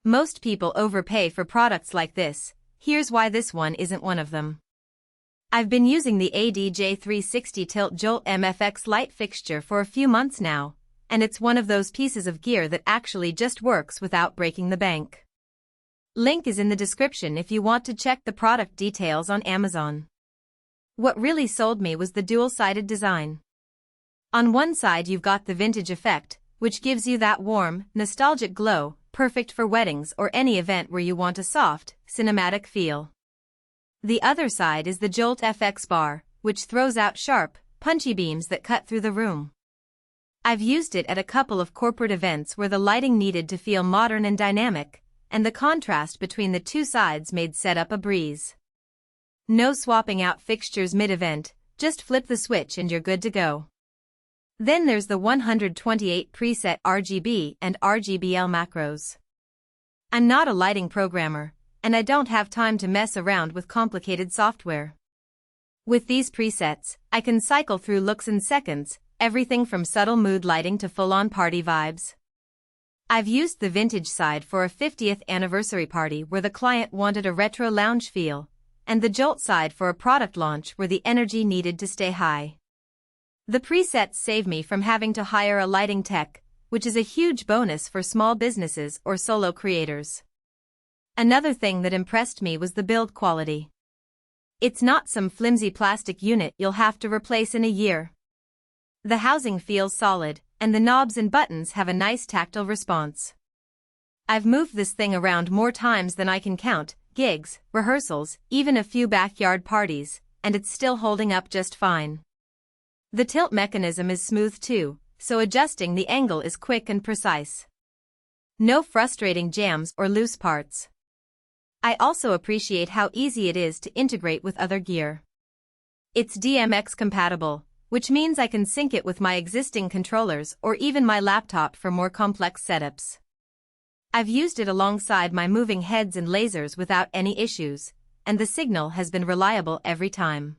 Most people overpay for products like this. Here's why this one isn't one of them. I've been using the ADJ 360 tilt Jolt MFX light fixture for a few months now, and it's one of those pieces of gear that actually just works without breaking the bank. Link is in the description if you want to check the product details on Amazon. What really sold me was the dual-sided design. On one side you've got the vintage effect, which gives you that warm, nostalgic glow, perfect for weddings or any event where you want a soft, cinematic feel. The other side is the Jolt FX bar, which throws out sharp, punchy beams that cut through the room. I've used it at a couple of corporate events where the lighting needed to feel modern and dynamic, and the contrast between the two sides made setup a breeze. No swapping out fixtures mid-event, just flip the switch and you're good to go. Then there's the 128 preset RGB and RGBL macros. I'm not a lighting programmer, and I don't have time to mess around with complicated software. With these presets, I can cycle through looks in seconds, everything from subtle mood lighting to full-on party vibes. I've used the vintage side for a 50th anniversary party where the client wanted a retro lounge feel, and the Jolt side for a product launch where the energy needed to stay high. The presets save me from having to hire a lighting tech, which is a huge bonus for small businesses or solo creators. Another thing that impressed me was the build quality. It's not some flimsy plastic unit you'll have to replace in a year. The housing feels solid, and the knobs and buttons have a nice tactile response. I've moved this thing around more times than I can count, gigs, rehearsals, even a few backyard parties, and it's still holding up just fine. The tilt mechanism is smooth too, so adjusting the angle is quick and precise. No frustrating jams or loose parts. I also appreciate how easy it is to integrate with other gear. It's DMX compatible, which means I can sync it with my existing controllers or even my laptop for more complex setups. I've used it alongside my moving heads and lasers without any issues, and the signal has been reliable every time.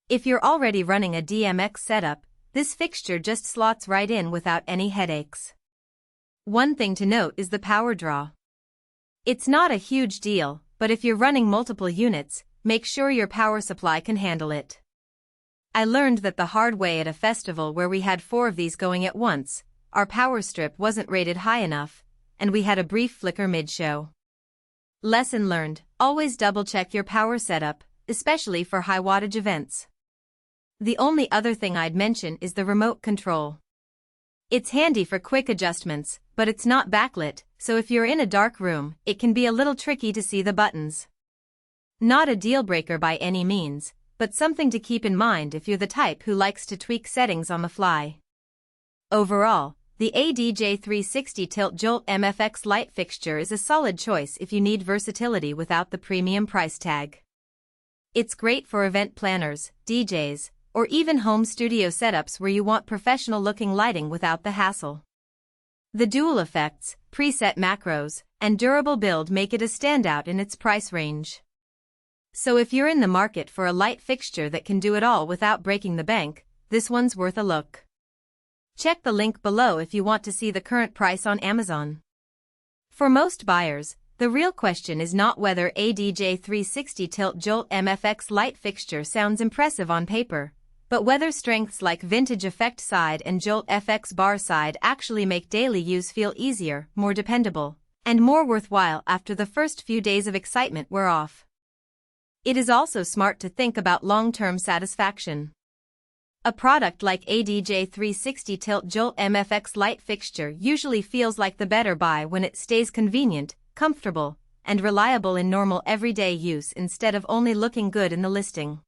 If you're already running a DMX setup, this fixture just slots right in without any headaches. One thing to note is the power draw. It's not a huge deal, but if you're running multiple units, make sure your power supply can handle it. I learned that the hard way at a festival where we had 4 of these going at once. Our power strip wasn't rated high enough, and we had a brief flicker mid-show. Lesson learned: always double-check your power setup, especially for high wattage events. The only other thing I'd mention is the remote control. It's handy for quick adjustments, but it's not backlit, so if you're in a dark room, it can be a little tricky to see the buttons. Not a deal-breaker by any means, but something to keep in mind if you're the type who likes to tweak settings on the fly. Overall, the ADJ 360 Tilt Jolt MFX light fixture is a solid choice if you need versatility without the premium price tag. It's great for event planners, DJs, or even home studio setups where you want professional-looking lighting without the hassle. The dual effects, preset macros, and durable build make it a standout in its price range. So if you're in the market for a light fixture that can do it all without breaking the bank, this one's worth a look. Check the link below if you want to see the current price on Amazon. For most buyers, the real question is not whether ADJ 360 Tilt Jolt MFX light fixture sounds impressive on paper, but whether strengths like vintage effect side and Jolt FX bar side actually make daily use feel easier, more dependable, and more worthwhile after the first few days of excitement wear off. It is also smart to think about long-term satisfaction. A product like ADJ 360 Tilt Jolt MFX light fixture usually feels like the better buy when it stays convenient, comfortable, and reliable in normal everyday use instead of only looking good in the listing.